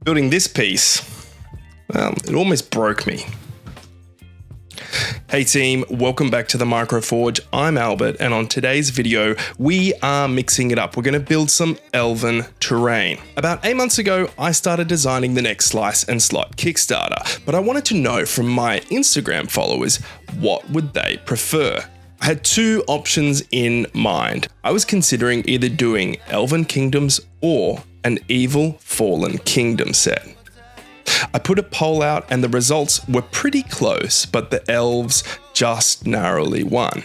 Building this piece, well, it almost broke me. Hey team, welcome back to the Microforge. I'm Albert, and on today's video, we are mixing it up. We're going to build some Elven Terrain. About 8 months ago, I started designing the next Slice and Slot Kickstarter, but I wanted to know from my Instagram followers, what would they prefer? I had two options in mind. I was considering either doing Elven Kingdoms or an Evil Fallen Kingdom set. I put a poll out and the results were pretty close, but the elves just narrowly won.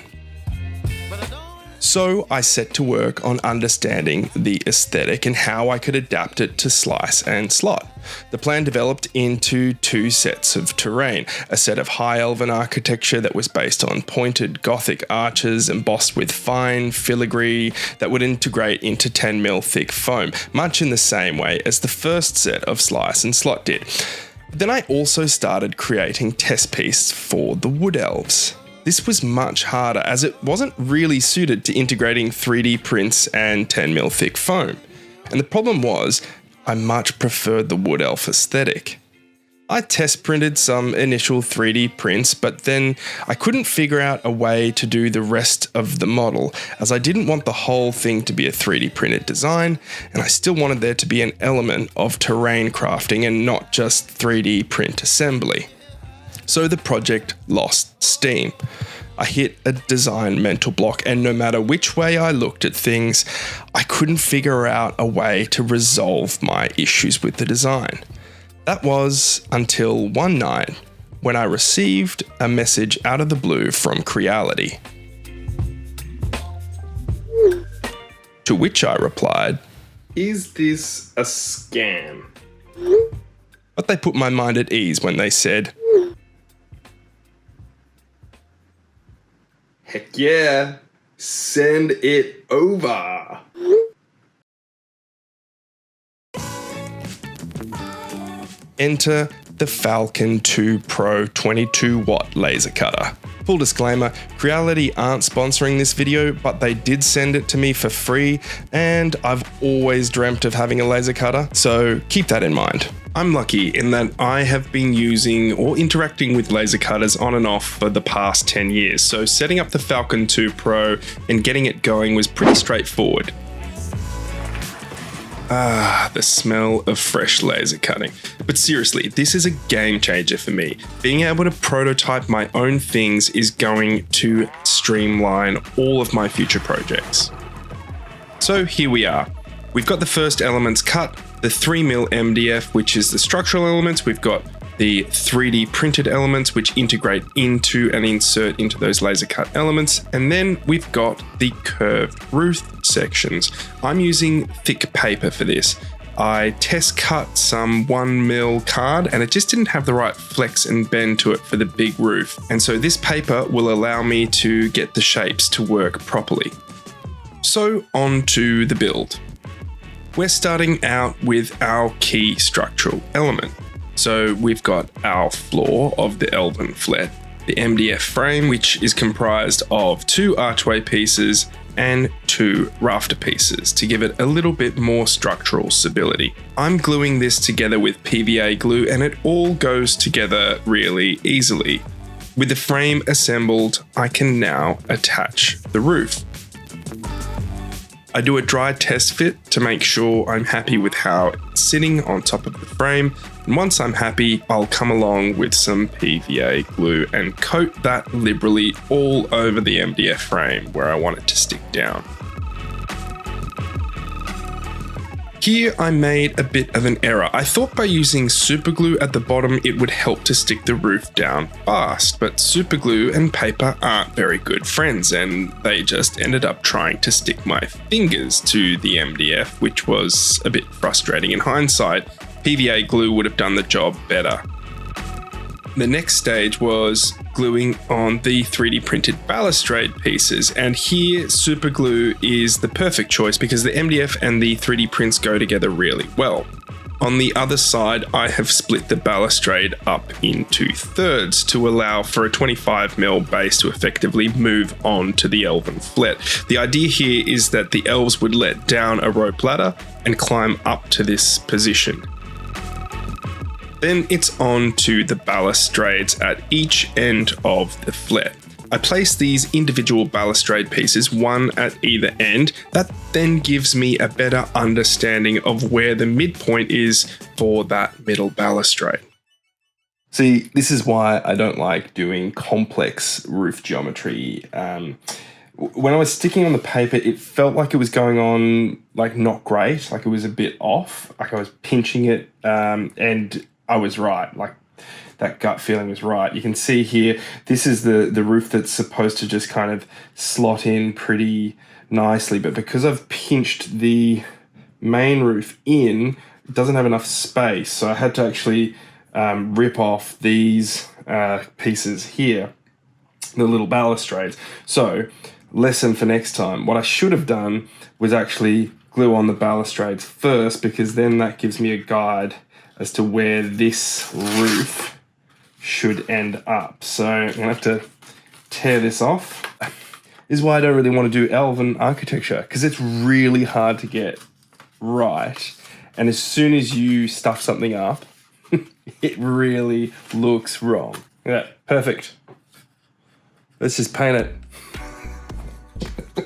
So I set to work on understanding the aesthetic and how I could adapt it to Slice and Slot. The plan developed into two sets of terrain, a set of high elven architecture that was based on pointed Gothic arches embossed with fine filigree that would integrate into 10mm thick foam, much in the same way as the first set of Slice and Slot did. Then I also started creating test pieces for the Wood Elves. This was much harder as it wasn't really suited to integrating 3D prints and 10mm thick foam. And the problem was, I much preferred the Wood Elf aesthetic. I test printed some initial 3D prints, but then I couldn't figure out a way to do the rest of the model, as I didn't want the whole thing to be a 3D printed design, and I still wanted there to be an element of terrain crafting and not just 3D print assembly. So the project lost steam. I hit a design mental block, and no matter which way I looked at things, I couldn't figure out a way to resolve my issues with the design. That was until one night when I received a message out of the blue from Creality. To which I replied, "Is this a scam?" But they put my mind at ease when they said, "Heck yeah, send it over." Enter the Falcon 2 Pro 22-watt laser cutter. Full disclaimer, Creality aren't sponsoring this video, but they did send it to me for free, and I've always dreamt of having a laser cutter, so keep that in mind. I'm lucky in that I have been using or interacting with laser cutters on and off for the past 10 years, so setting up the Falcon 2 Pro and getting it going was pretty straightforward. The smell of fresh laser cutting. But seriously, this is a game changer for me. Being able to prototype my own things is going to streamline all of my future projects. So here we are. We've got the first elements cut, the 3mm MDF, which is the structural elements. We've got the 3D printed elements, which integrate into and insert into those laser cut elements. And then we've got the curved roof sections. I'm using thick paper for this. I test cut some 1mm card and it just didn't have the right flex and bend to it for the big roof. And so this paper will allow me to get the shapes to work properly. So on to the build. We're starting out with our key structural element. So we've got our floor of the Elven flet, the MDF frame, which is comprised of 2 archway pieces and 2 rafter pieces to give it a little bit more structural stability. I'm gluing this together with PVA glue and it all goes together really easily. With the frame assembled, I can now attach the roof. I do a dry test fit to make sure I'm happy with how it's sitting on top of the frame, and once I'm happy, I'll come along with some PVA glue and coat that liberally all over the MDF frame where I want it to stick down. Here I made a bit of an error. I thought by using super glue at the bottom it would help to stick the roof down fast, but super glue and paper aren't very good friends and they just ended up trying to stick my fingers to the MDF, which was a bit frustrating in hindsight. PVA glue would have done the job better. The next stage was gluing on the 3D printed balustrade pieces, and here super glue is the perfect choice because the MDF and the 3D prints go together really well. On the other side, I have split the balustrade up into thirds to allow for a 25mm base to effectively move on to the elven flet. The idea here is that the elves would let down a rope ladder and climb up to this position. Then it's on to the balustrades at each end of the flet. I place these individual balustrade pieces, one at either end. That then gives me a better understanding of where the midpoint is for that middle balustrade. See, this is why I don't like doing complex roof geometry. When I was sticking on the paper, it felt like it was going on like not great, like it was a bit off, like I was pinching it, and I was right, like that gut feeling was right. You can see here, this is the roof that's supposed to just kind of slot in pretty nicely, but because I've pinched the main roof in, it doesn't have enough space, so I had to actually rip off these pieces here, the little balustrades. So, lesson for next time, what I should have done was actually glue on the balustrades first, because then that gives me a guide as to where this roof should end up. So I'm gonna have to tear this off. This is why I don't really want to do Elven architecture, because it's really hard to get right. And as soon as you stuff something up, it really looks wrong. Yeah, perfect. Let's just paint it.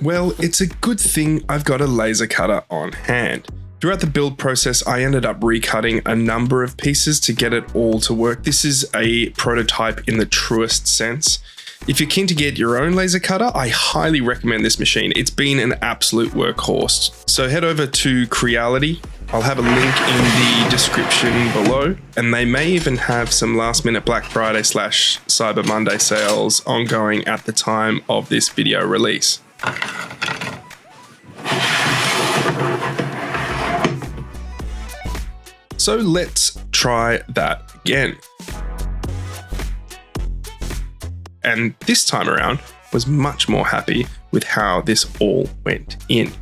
Well, it's a good thing I've got a laser cutter on hand. Throughout the build process, I ended up recutting a number of pieces to get it all to work. This is a prototype in the truest sense. If you're keen to get your own laser cutter, I highly recommend this machine. It's been an absolute workhorse. So head over to Creality. I'll have a link in the description below, and they may even have some last minute Black Friday / Cyber Monday sales ongoing at the time of this video release. So let's try that again. And this time around, was much more happy with how this all went in.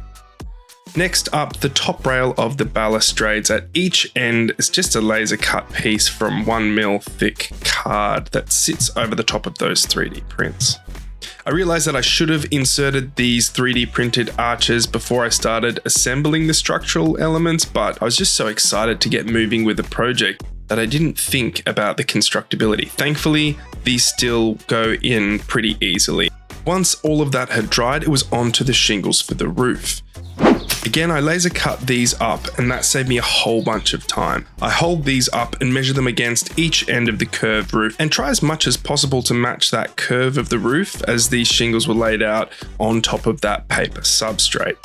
Next up, the top rail of the balustrades at each end is just a laser cut piece from 1mm thick card that sits over the top of those 3D prints. I realized that I should have inserted these 3D printed arches before I started assembling the structural elements, but I was just so excited to get moving with the project that I didn't think about the constructability. Thankfully, these still go in pretty easily. Once all of that had dried, it was onto the shingles for the roof. Again, I laser cut these up, and that saved me a whole bunch of time. I hold these up and measure them against each end of the curved roof and try as much as possible to match that curve of the roof as these shingles were laid out on top of that paper substrate.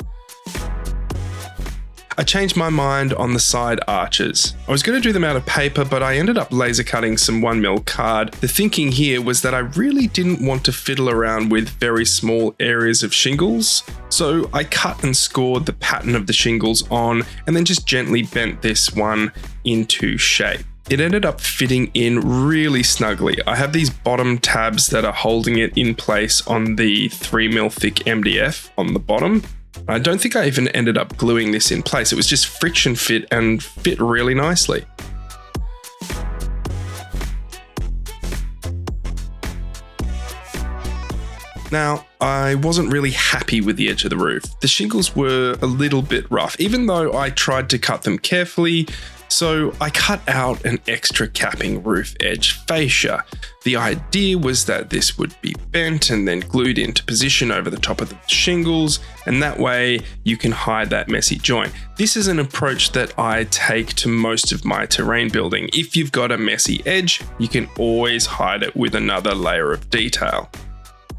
I changed my mind on the side arches. I was going to do them out of paper, but I ended up laser cutting some 1mm card. The thinking here was that I really didn't want to fiddle around with very small areas of shingles, so I cut and scored the pattern of the shingles on and then just gently bent this one into shape. It ended up fitting in really snugly. I have these bottom tabs that are holding it in place on the 3mm thick MDF on the bottom. I don't think I even ended up gluing this in place. It was just friction fit and fit really nicely. Now, I wasn't really happy with the edge of the roof. The shingles were a little bit rough, even though I tried to cut them carefully. So I cut out an extra capping roof edge fascia. The idea was that this would be bent and then glued into position over the top of the shingles, and that way you can hide that messy joint. This is an approach that I take to most of my terrain building. If you've got a messy edge, you can always hide it with another layer of detail.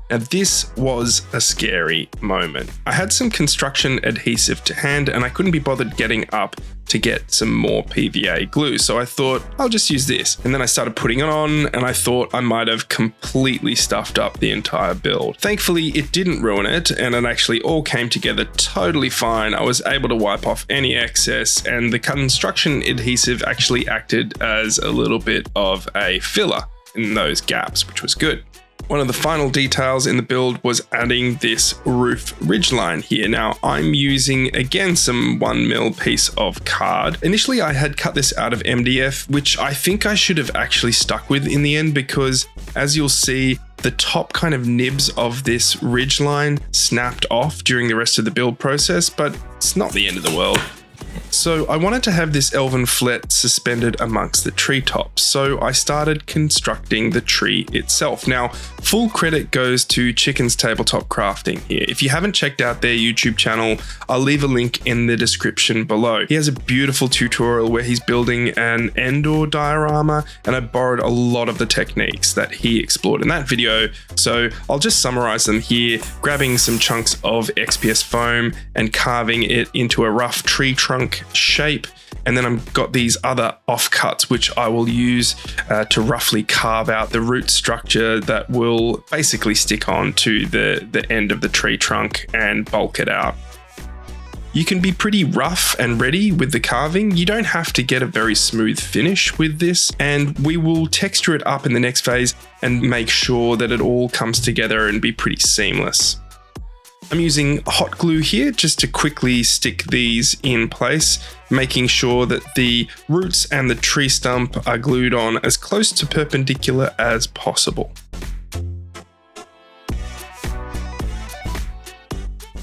Now this was a scary moment. I had some construction adhesive to hand and I couldn't be bothered getting up to get some more PVA glue, so I thought I'll just use this. And then I started putting it on and I thought I might have completely stuffed up the entire build. Thankfully it didn't ruin it and it actually all came together totally fine. I was able to wipe off any excess and the construction adhesive actually acted as a little bit of a filler in those gaps, which was good. One of the final details in the build was adding this roof ridgeline here. Now I'm using again some 1mm piece of card. Initially I had cut this out of MDF, which I think I should have actually stuck with in the end, because as you'll see, the top kind of nibs of this ridgeline snapped off during the rest of the build process, but it's not the end of the world. So I wanted to have this elven flet suspended amongst the treetops, so I started constructing the tree itself. Now, full credit goes to Chicken's Tabletop Crafting here. If you haven't checked out their YouTube channel, I'll leave a link in the description below. He has a beautiful tutorial where he's building an Endor diorama, and I borrowed a lot of the techniques that he explored in that video, so I'll just summarize them here, grabbing some chunks of XPS foam and carving it into a rough tree trunk shape, and then I've got these other offcuts which I will use to roughly carve out the root structure that will basically stick on to the end of the tree trunk and bulk it out. You can be pretty rough and ready with the carving. You don't have to get a very smooth finish with this, and we will texture it up in the next phase and make sure that it all comes together and be pretty seamless. I'm using hot glue here just to quickly stick these in place, making sure that the roots and the tree stump are glued on as close to perpendicular as possible.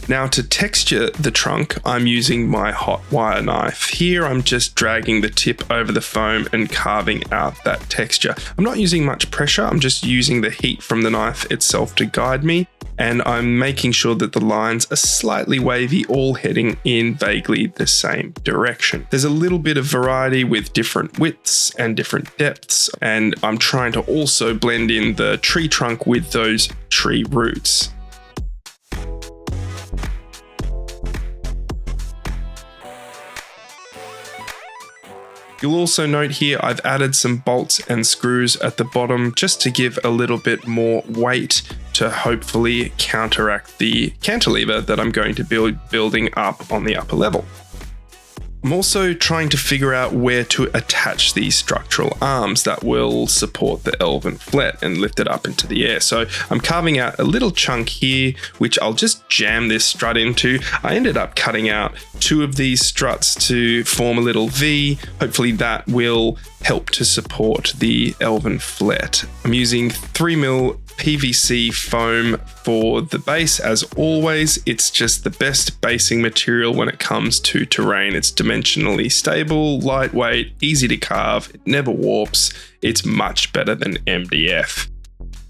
Now to texture the trunk, I'm using my hot wire knife. Here I'm just dragging the tip over the foam and carving out that texture. I'm not using much pressure, I'm just using the heat from the knife itself to guide me, and I'm making sure that the lines are slightly wavy, all heading in vaguely the same direction. There's a little bit of variety with different widths and different depths, and I'm trying to also blend in the tree trunk with those tree roots. You'll also note here I've added some bolts and screws at the bottom just to give a little bit more weight to hopefully counteract the cantilever that I'm going to be building up on the upper level. I'm also trying to figure out where to attach these structural arms that will support the elven flet and lift it up into the air. So I'm carving out a little chunk here, which I'll just jam this strut into. I ended up cutting out 2 of these struts to form a little V. Hopefully that will help to support the elven flet. I'm using 3mm PVC foam for the base. As always, it's just the best basing material when it comes to terrain. It's dimensionally stable, lightweight, easy to carve, it never warps. It's much better than MDF.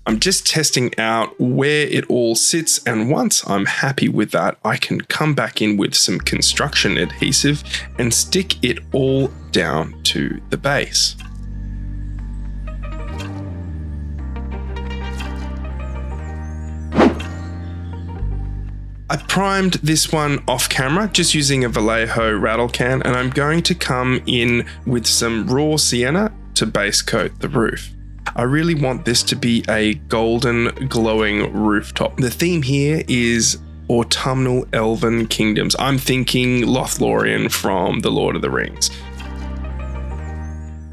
I'm just testing out where it all sits, and once I'm happy with that, I can come back in with some construction adhesive and stick it all down to the base. I primed this one off camera just using a Vallejo rattle can, and I'm going to come in with some raw sienna to base coat the roof. I really want this to be a golden glowing rooftop. The theme here is autumnal elven kingdoms. I'm thinking Lothlorien from The Lord of the Rings.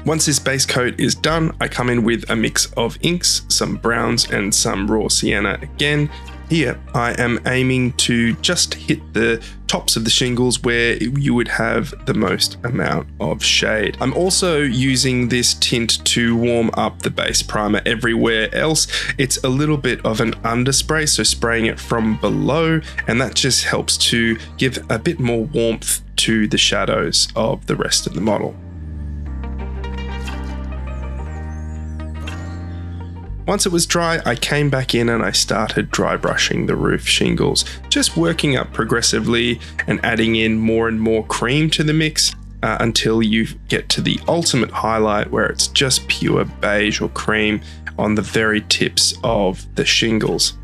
Once this base coat is done, I come in with a mix of inks, some browns and some raw sienna again. Here, I am aiming to just hit the tops of the shingles where you would have the most amount of shade. I'm also using this tint to warm up the base primer. Everywhere else, it's a little bit of an underspray, so spraying it from below, and that just helps to give a bit more warmth to the shadows of the rest of the model. Once it was dry, I came back in and I started dry brushing the roof shingles, just working up progressively and adding in more and more cream to the mix until you get to the ultimate highlight where it's just pure beige or cream on the very tips of the shingles.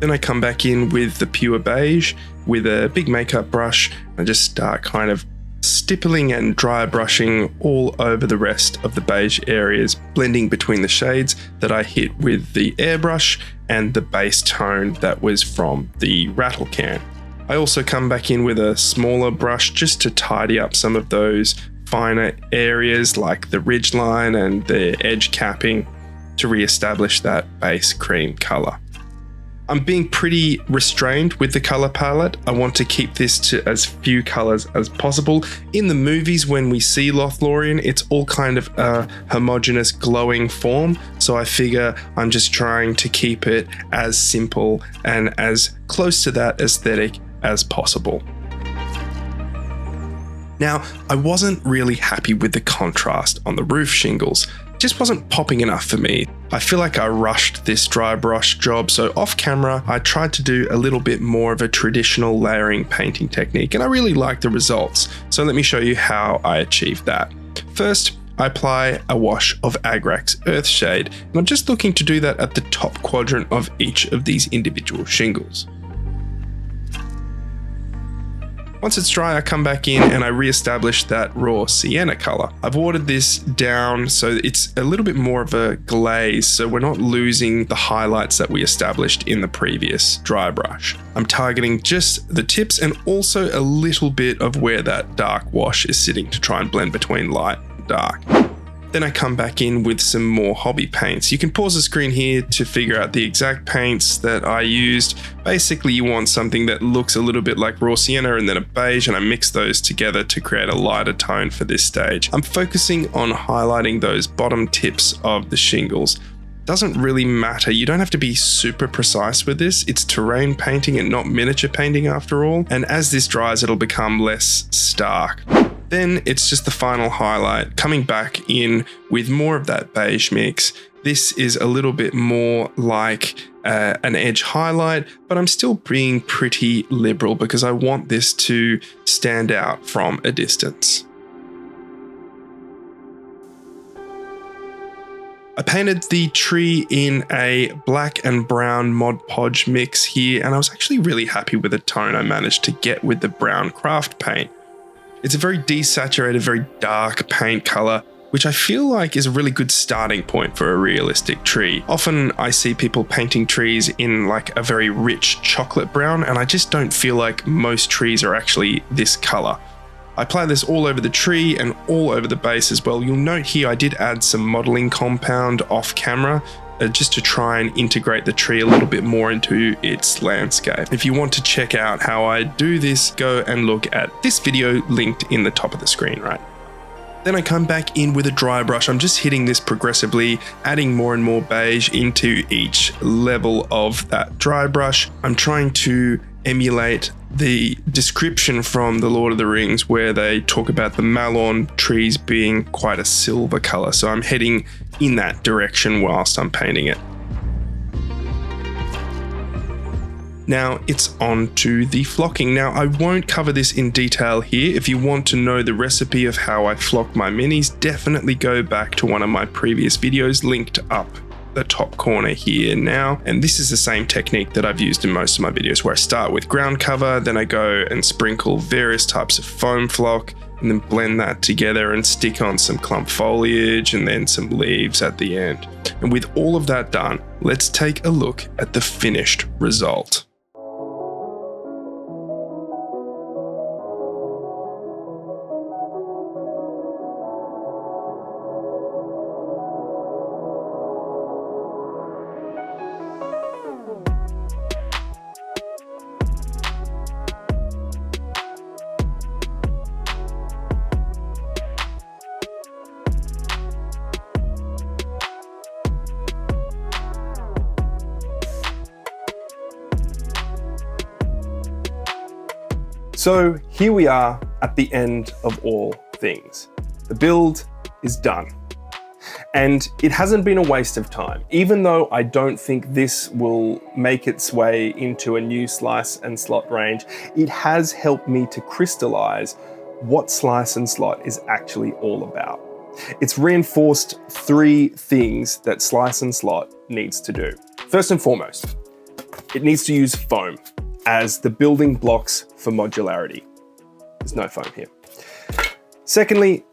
Then I come back in with the pure beige with a big makeup brush and just start kind of stippling and dry brushing all over the rest of the beige areas, blending between the shades that I hit with the airbrush and the base tone that was from the rattle can. I also come back in with a smaller brush just to tidy up some of those finer areas like the ridgeline and the edge capping to re-establish that base cream color. I'm being pretty restrained with the color palette. I want to keep this to as few colors as possible. In the movies, when we see Lothlorien, it's all kind of a homogeneous glowing form. So I figure I'm just trying to keep it as simple and as close to that aesthetic as possible. Now, I wasn't really happy with the contrast on the roof shingles. It just wasn't popping enough for me. I feel like I rushed this dry brush job, so off camera, I tried to do a little bit more of a traditional layering painting technique, and I really liked the results. So let me show you how I achieved that. First, I apply a wash of Agrax Earthshade, and I'm just looking to do that at the top quadrant of each of these individual shingles. Once it's dry, I come back in and I re-establish that raw sienna color. I've watered this down so it's a little bit more of a glaze, so we're not losing the highlights that we established in the previous dry brush. I'm targeting just the tips and also a little bit of where that dark wash is sitting to try and blend between light and dark. Then I come back in with some more hobby paints. You can pause the screen here to figure out the exact paints that I used. Basically, you want something that looks a little bit like raw sienna and then a beige, and I mix those together to create a lighter tone for this stage. I'm focusing on highlighting those bottom tips of the shingles. Doesn't really matter. You don't have to be super precise with this. It's terrain painting and not miniature painting after all. And as this dries, it'll become less stark. Then it's just the final highlight, coming back in with more of that beige mix. This is a little bit more like an edge highlight, but I'm still being pretty liberal because I want this to stand out from a distance. I painted the tree in a black and brown Mod Podge mix here, and I was actually really happy with the tone I managed to get with the brown craft paint. It's a very desaturated, very dark paint color, which I feel like is a really good starting point for a realistic tree. Often I see people painting trees in like a very rich chocolate brown, and I just don't feel like most trees are actually this color. I apply this all over the tree and all over the base as well. You'll note here I did add some modeling compound off camera just to try and integrate the tree a little bit more into its landscape. If you want to check out how I do this, go and look at this video linked in the top of the screen, right? Then I come back in with a dry brush. I'm just hitting this progressively, adding more and more beige into each level of that dry brush. I'm trying to emulate the description from The Lord of the Rings where they talk about the Malorn trees being quite a silver color. So I'm heading in that direction whilst I'm painting it. Now it's on to the flocking. Now I won't cover this in detail here. If you want to know the recipe of how I flock my minis, definitely go back to one of my previous videos linked up the top corner here now. And this is the same technique that I've used in most of my videos, where I start with ground cover, then I go and sprinkle various types of foam flock, and then blend that together and stick on some clump foliage and then some leaves at the end. And with all of that done, let's take a look at the finished result. So here we are at the end of all things. The build is done. And it hasn't been a waste of time. Even though I don't think this will make its way into a new slice and slot range, it has helped me to crystallize what slice and slot is actually all about. It's reinforced 3 things that slice and slot needs to do. First and foremost, it needs to use foam as the building blocks for modularity. There's no foam here. Secondly,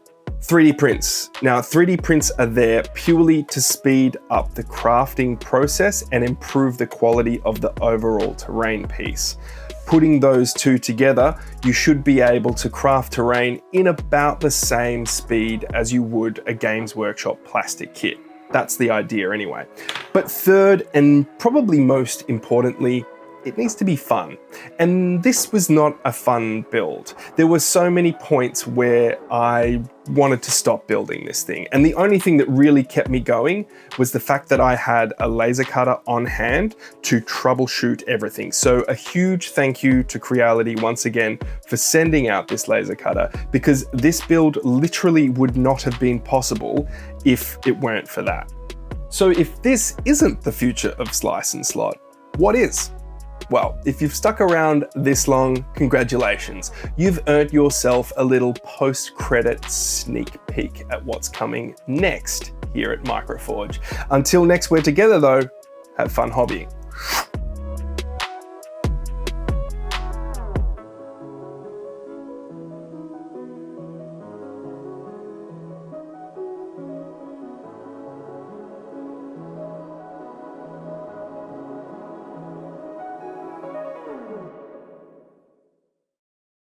3D prints. Now, 3D prints are there purely to speed up the crafting process and improve the quality of the overall terrain piece. Putting those two together, you should be able to craft terrain in about the same speed as you would a Games Workshop plastic kit. That's the idea anyway. But third, and probably most importantly, it needs to be fun. And this was not a fun build. There were so many points where I wanted to stop building this thing. And the only thing that really kept me going was the fact that I had a laser cutter on hand to troubleshoot everything. So a huge thank you to Creality once again for sending out this laser cutter, because this build literally would not have been possible if it weren't for that. So if this isn't the future of Slice and Slot, what is? Well, if you've stuck around this long, congratulations. You've earned yourself a little post-credit sneak peek at what's coming next here at Microforge. Until next we're together though, have fun hobbying.